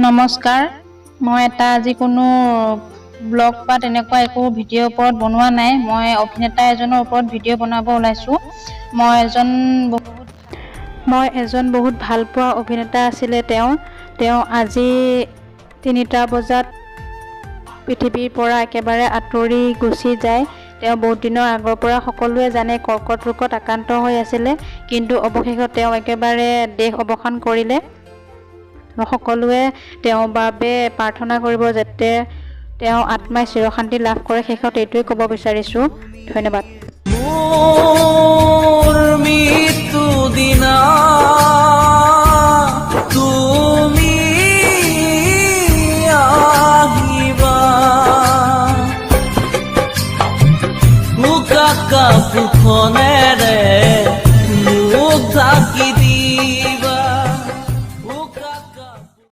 নমস্কাৰ, মই এটা যিকোনো ব্লগ বা তেনেকুৱা একো ভিডিঅ'ৰ ওপৰত বনোৱা নাই। মই অভিনেতা এজনৰ ওপৰত ভিডিঅ' বনাব ওলাইছোঁ। মই এজন বহুত ভাল পোৱা অভিনেতা আছিলে। তেওঁ আজি 3টা বজাত পৃথিৱীৰ পৰা একেবাৰে আঁতৰি গুচি যায়। তেওঁ বহুত দিনৰ আগৰ পৰা সকলোৱে জানে কৰ্কট ৰোগত আক্ৰান্ত হৈ আছিলে, কিন্তু অৱশেষত তেওঁ একেবাৰে দেহ অৱসান কৰিলে। সকলোৱে তেওঁৰ বাবে প্ৰাৰ্থনা কৰিব যাতে তেওঁৰ আত্মাই চিৰশান্তি লাভ কৰে। শেষত এইটোৱে ক'ব বিচাৰিছোঁ, ধন্যবাদ। মোৰ মৃত্যু দিনা তুমি আহিবা, উকা কাপোৰখনেৰে মোক ঢাকি